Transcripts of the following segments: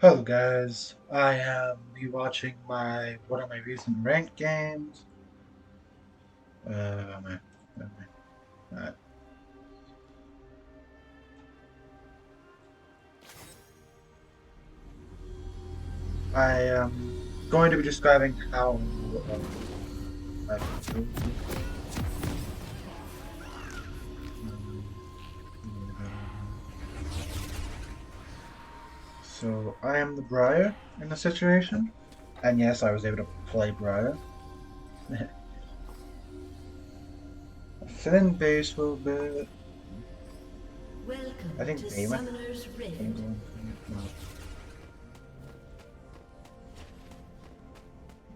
Hello guys, I am rewatching one of my recent ranked games. Uh, my, uh, I am going to be describing how I so I am the Briar in the situation, and yes, I was able to play Briar. Thin base a little bit. I Welcome think to Damon. Summoner's Gonna Rift. go in for no.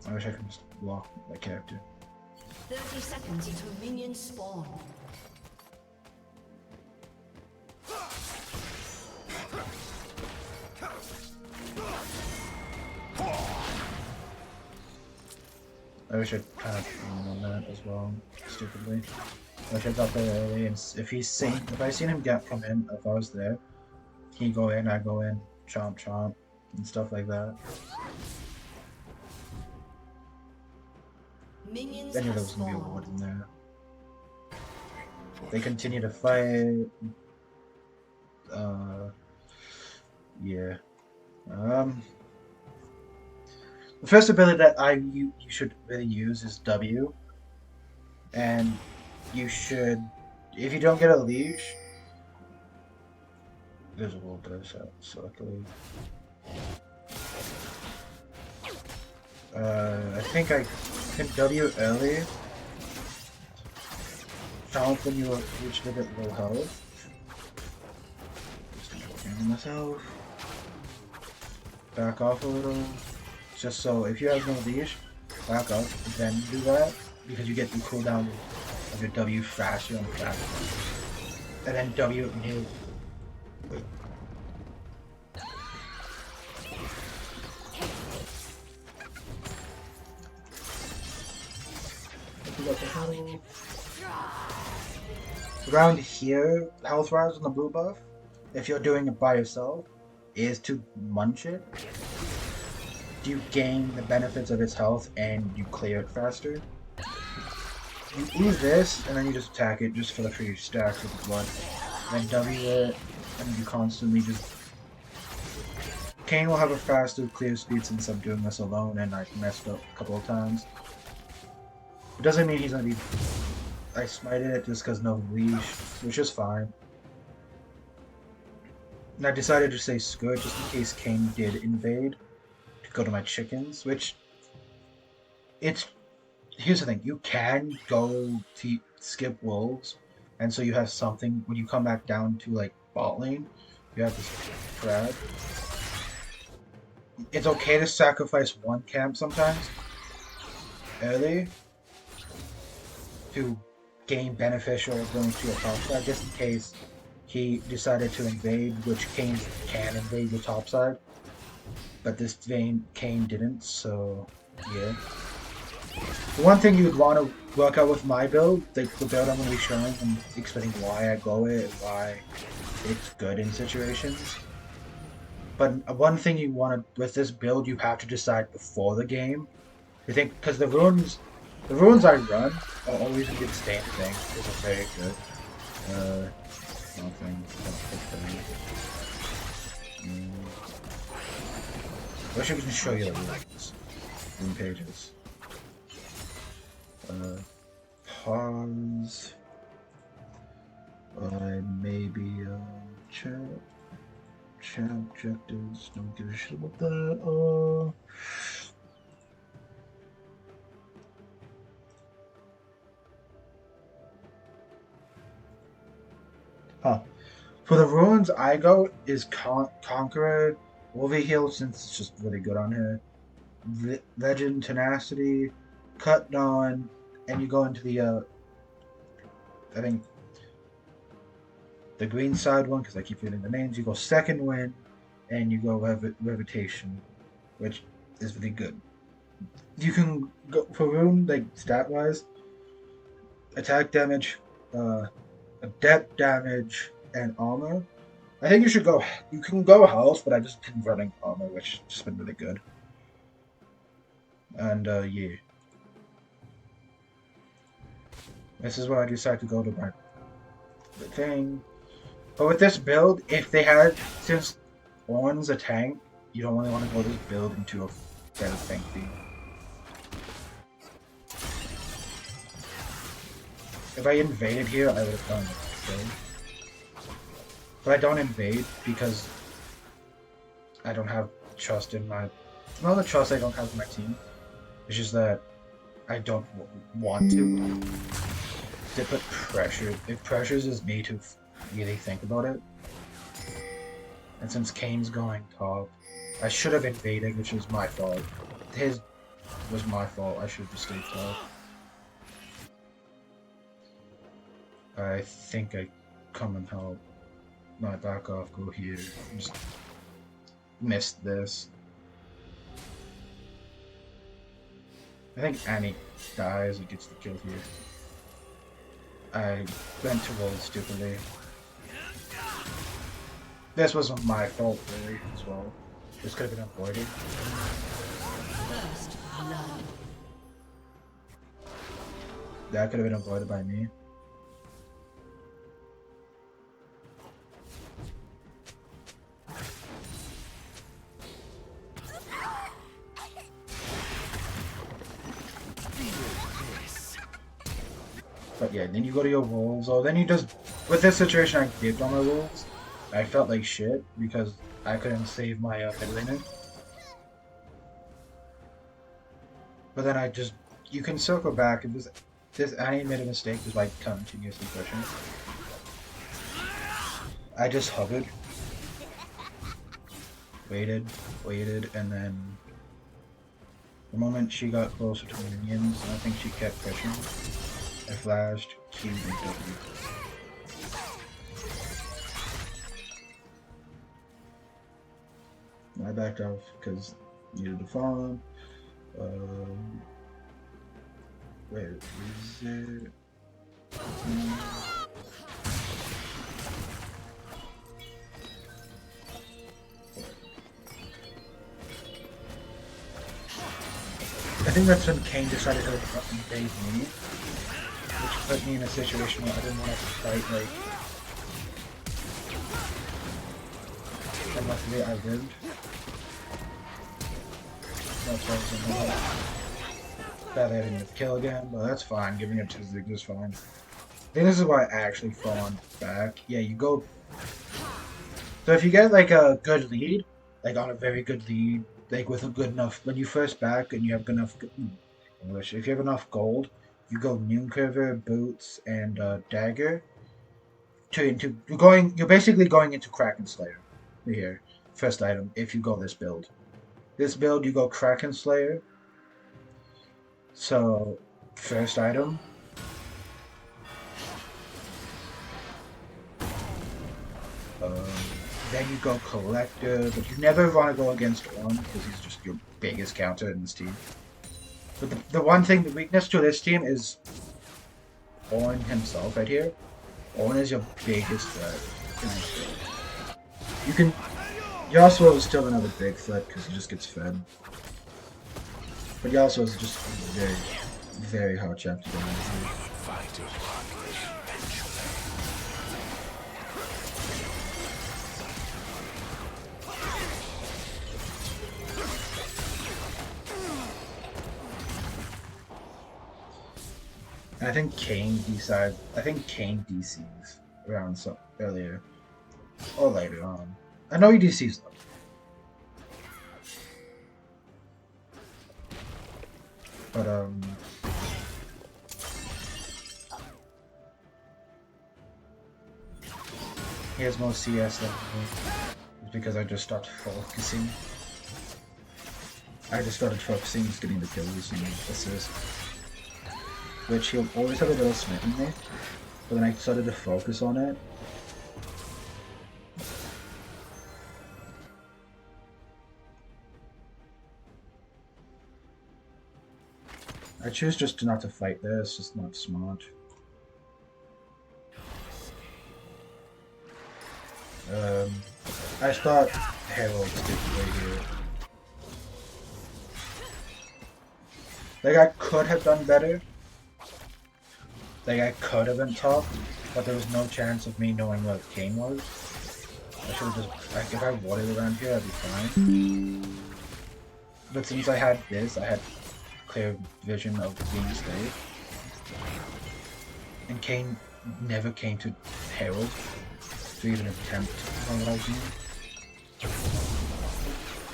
I wish I could just block my character. 30 seconds until minions spawn. I wish I'd kind of on that as well, stupidly. I wish I got there early, and if I seen him come in, if I was there, he'd go in, I go in, chomp chomp, and stuff like that. Minions I knew have there was gonna be a ward spawned. in there. They continue to fight. Uh, yeah. Um, the first ability that you should really use is W, and you should, if you don't get a leash, there's a little bit of so luckily. I think I hit W early. Chomp when you reach a bit low health. Just getting myself. Back off a little. Just so if you have no leash, back up, then do that. Because you get the cooldown of your W faster and faster. And then W new. Around here, health rise on the blue buff, if you're doing it by yourself, is to munch it. You gain the benefits of its health and you clear it faster. You use this and then you just attack it just for the free stacks with the blood. Then W it, and you constantly just. Kane will have a faster clear speed since I'm doing this alone and I messed up a couple of times. It doesn't mean he's gonna be. I smited it just because no leash, which is fine. And I decided to say Scourge just in case Kane did invade to go to my chickens, which it's here's the thing, you can go to skip wolves, and so you have something when you come back down to like bot lane, you have this crab. It's okay to sacrifice one camp sometimes early to gain beneficial going to your top side, just in case he decided to invade, which Kane can invade the top side, but this Kane didn't, so yeah. The one thing you'd want to work out with my build, the build I'm going to be showing and explaining why I go it and why it's good in situations. But one thing you want to, with this build, you have to decide before the game. You think, because the runes I run are always a good stand thing. These are very good. Nothing. I wish I could just show you the runes. Rune pages. Pause. Maybe chat objectives. Don't give a shit about that. Huh. For the runes, I go is Conqueror, Overheal since it's just really good on her. Legend, Tenacity, Cut Dawn, and you go into the I think the green side one because I keep forgetting the names. You go Second Wind, and you go Levitation, which is really good. You can go for rune like stat wise, attack damage, adept damage, and armor. I think you should go. You can go house, but I just been running armor, which has just been really good. And yeah, this is why I decided to go to my thing. But with this build, if they had, since Ornn's a tank, you don't really want to go this build into a better tank team. If I invaded here, I would have done it. Okay? But I don't invade because I don't have trust in my... Not the trust I don't have in my team. It's just that I don't want to. They put pressure. It pressures is me to really think about it. And since Kane's going top, I should have invaded, which was my fault. His was my fault. I should have just stayed top. I think I come and help. No, I back off, go here. Just missed this. I think Annie dies and gets the kill here. I went to roll stupidly. This wasn't my fault, really, as well. This could have been avoided. First blood. That could have been avoided by me. But yeah, then you go to your rolls, or then you just... With this situation, I dipped on my rolls. I felt like shit, because I couldn't save my headlaner. But then I just... You can circle back, if this Annie made a mistake, just by continuously pushing. I just hovered. Waited, and then... The moment she got closer to the minions, I think she kept pushing. I flashed, Q, and W. I backed off because needed to farm. Where is it? I think that's when Kane decided to invade me, which put me in a situation where I didn't want to fight, like... And luckily I lived. That's why I was in the house. Bad I didn't get the kill again, but that's fine. Giving it to Zig is fine. I think this is why I actually fall on back. Yeah, you go... So if you get like a good lead, like on a very good lead, like with a good enough... When you first back and you have good enough... English. If you have enough gold, you go Noon Curver, Boots, and Dagger. You're basically going into Kraken Slayer. Here. First item, if you go this build. This build, you go Kraken Slayer. So, first item. Then you go Collector, but you never want to go against Ornn, because he's just your biggest counter in this team. But the one thing, the weakness to this team is Ornn himself right here. Ornn is your biggest threat in this build. You can... Yasuo is still another big threat because he just gets fed. But Yasuo is just a very, very hard champ to get into. And I think Kane decides. I think Kane DCs around some earlier or later on. I know he DCs though. But he has more CS than me. It's because I just started focusing. Just getting the kills and assists. Which he'll always have a little smith in me. But then I started to focus on it. I choose just not to fight there, it's just not smart. I start Herald stick right here. Like I could have done better. Like I could have been top, but there was no chance of me knowing what Kane was. I should have just like if I warded around here, I'd be fine. But since I had this, I had clear vision of being safe. And Kane never came to Herald to even attempt on what I was doing.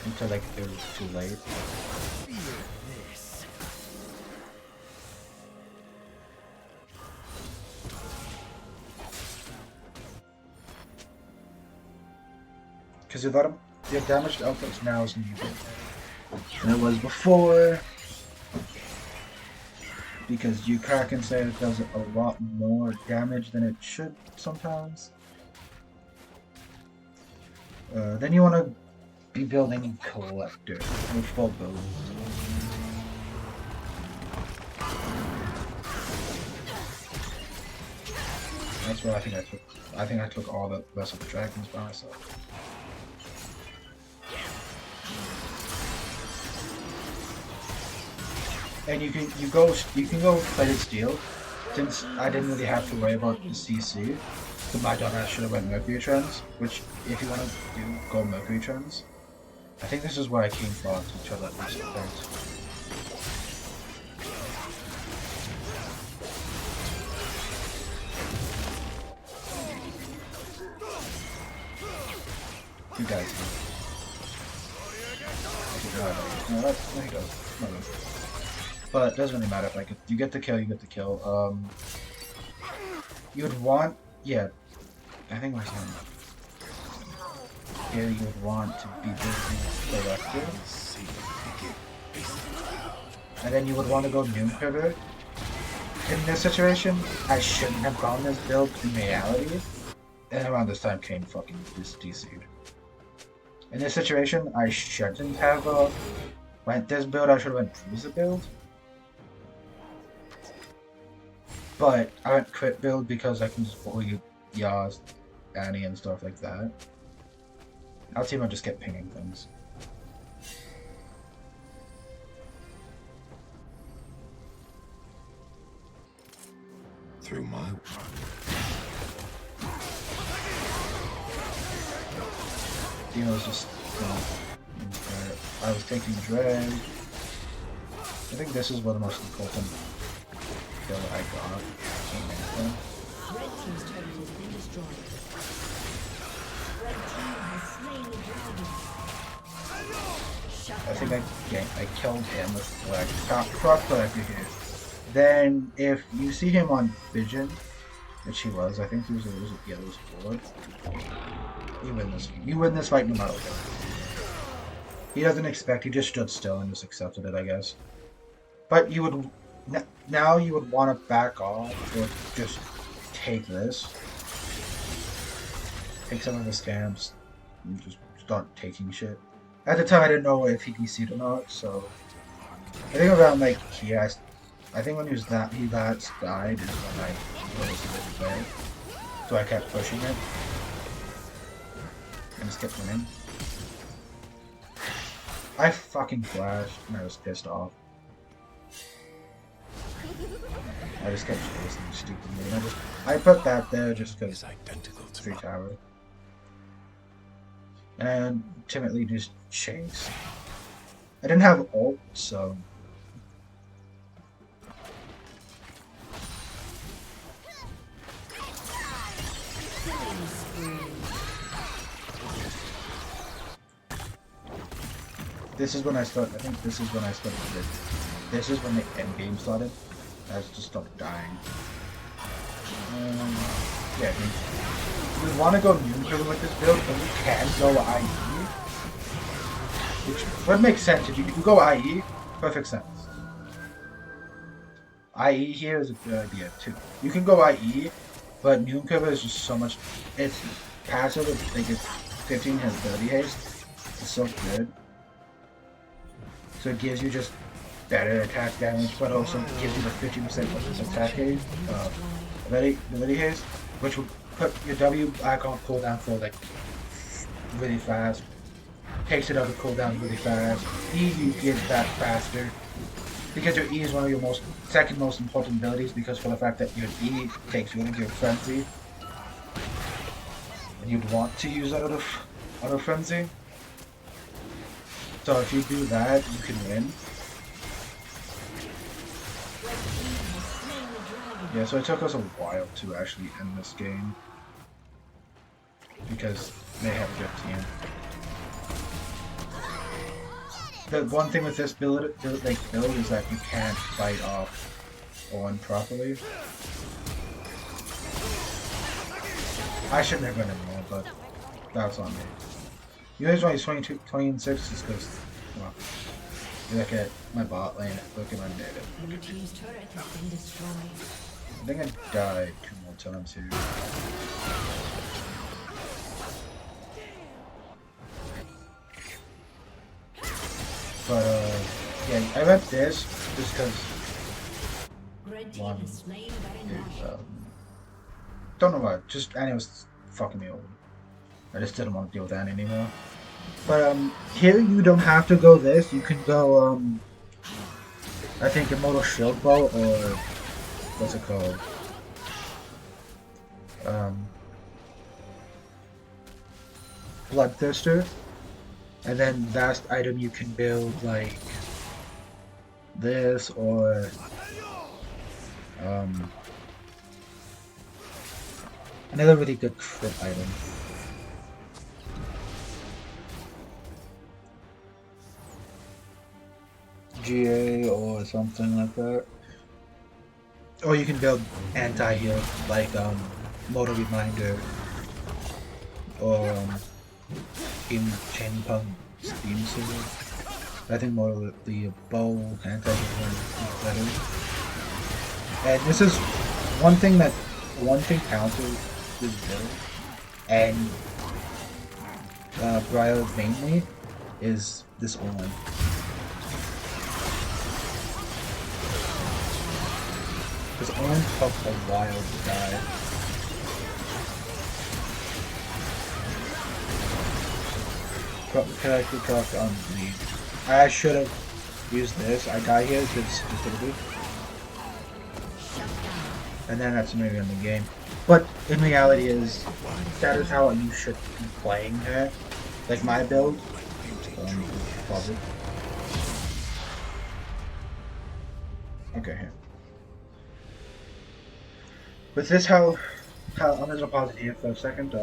Until like it was too late. Because your damaged outputs now is needed than it was before. Because you can say it does a lot more damage than it should sometimes. Then you want to be building Collector with full build. That's what I think I took. I think I took all the rest of the dragons by myself. And you can go plated steel, since I didn't really have to worry about the CC. So my dumbass should have went Mercury Trends, which if you want to go Mercury Trends, I think this is where I came from to try that last point. You guys. No, there he goes. No. But it doesn't really matter if I get you get the kill, you get the kill. You would want I think my son. Here you would want to be building Collector. And then you would want to go Noon Quiver. In this situation, I shouldn't have gone this build in reality. And around this time Kane fucking just DC'd. In this situation, I shouldn't have went this build, I should have went Bruiser build. But I went crit build because I can just bully Yaz, Annie, and stuff like that. Our team will just get pinging things. Through my Dino was just I was taking Drag. I think this is one of the most important kill I got. Red team's turret has been destroyed. Red team has slain the dragon. I think I killed him with Croc Collector here. Then if you see him on Vision, which he was, I think he was a yellow sword. You win this fight no matter what. He doesn't expect, he just stood still and just accepted it, I guess. But you would now you would want to back off or just take this. Take some of the scams and just start taking shit. At the time I didn't know if he DC'd or not, so I think around like here I think when he died is when I noticed a bit better. So I kept pushing it. And just kept winning. I fucking flashed and I was pissed off. I just kept chasing stupidly. And I put that there just because it's free tower. And ultimately just chase. I didn't have ult, so this is when I started. I think this is when I started. This is when the end game started. I just stopped dying. Yeah, you want to go neutral with this build, but you can go IE, which would make sense if you go IE. Perfect sense. IE here is a good idea too. You can go IE, but Noon Cover is just so much. It's passive. I think it's 15 has 30 haste. It's so good. So it gives you just better attack damage, but also gives you the 50% attack haste, ability haste, which would put your W icon cooldown for like really fast. Takes it out of cooldown really fast. E you get that faster. Because your E is one of your second most important abilities because for the fact that your E takes you into your frenzy. And you'd want to use out of frenzy. So if you do that, you can win. Yeah, so it took us a while to actually end this game. Because they have a good team. The one thing with this build is that you can't fight off on properly. I shouldn't have run anymore, but that's on me. You guys why he's 22, 20 and 6 is because, well, you look at my bot lane, look at my mid. Blue team's turret has been destroyed. I think I died 2 more times here. But, yeah, I went this just because, one, don't know why, just Annie was fucking me over. I just didn't want to deal with Annie anymore. But, here you don't have to go this, you can go, I think Immortal Shield Bow, or, what's it called? Bloodthirster. And then last item you can build like this or another really good crit item. GA or something like that. Or you can build anti-heal like Motor Reminder or in Chain Punk Steam Sword. I think more of the bow anti-heal is better. And this is one thing counters this build and Briar mainly is this one. Because Owen took a while to die. Character dropped on me. I should have used this. I die here because stupidity. And then that's maybe in the game. But in reality that is how you should be playing her. Like my build. Pause it. Okay, here. With this how I'm gonna pause it here for a second.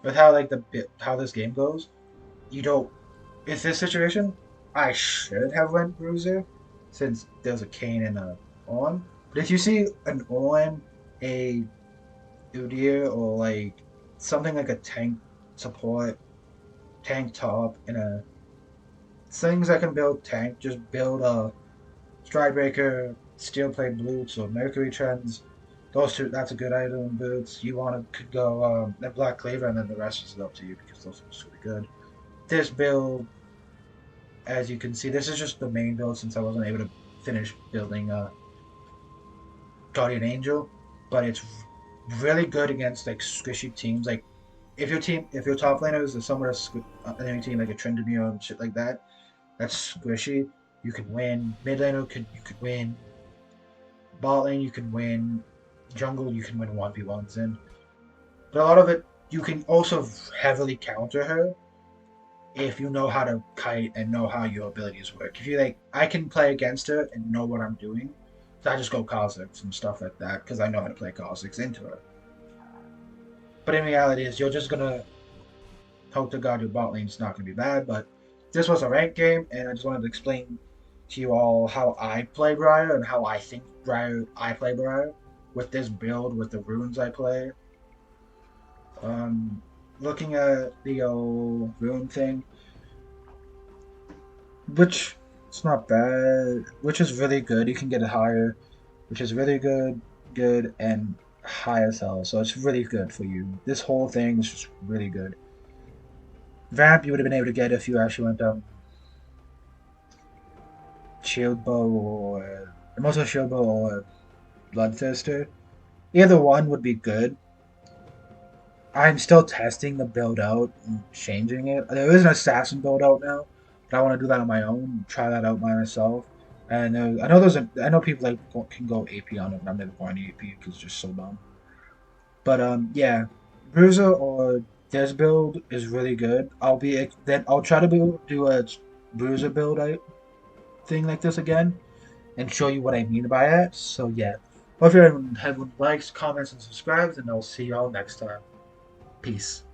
With how how this game goes, you don't. In this situation, I should have went Bruiser, since there's a Kane and a On. But if you see an On, a Udyr, or like something like a tank support, tank top, and a things that can build tank, just build a Stridebreaker, Steel Plate Boots, or Mercury Trends. Those two, that's a good item. Boots. You want to could go the Black Cleaver, and then the rest is up to you because those are really good. This build, as you can see, this is just the main build since I wasn't able to finish building Guardian Angel, but it's really good against like squishy teams. Like if your top laner is somewhere an enemy team like a Tryndamere and shit like that, that's squishy. You can win. Mid laner you could win. Bot lane you can win. Jungle you can win 1v1s in. But a lot of it you can also heavily counter her if you know how to kite and know how your abilities work. If you like, I can play against her and know what I'm doing. So I just go Kha'Zix and stuff like that because I know how to play Kha'Zix into her. But in reality is you're just gonna hope to God your bot lane's not gonna be bad, but this was a ranked game and I just wanted to explain to you all how I play Briar and how I think I play Briar with this build, with the runes I play. Looking at the old rune thing, which it's not bad, which is really good. You can get it higher, which is really good, and high as hell. So it's really good for you. This whole thing is just really good. Vamp you would have been able to get if you actually went Shield Bow or also Shield Bow or Bloodthirster. Either one would be good. I'm still testing the build out and changing it. There is an assassin build out now, but I want to do that on my own. Try that out by myself. And I know people can go AP on it, but I'm never going AP because it's just so dumb. But yeah, Bruiser or this build is really good. I'll try to do a Bruiser build thing like this again and show you what I mean by it. So yeah, hope everyone likes, comments, and subscribes, and I'll see y'all next time. Peace.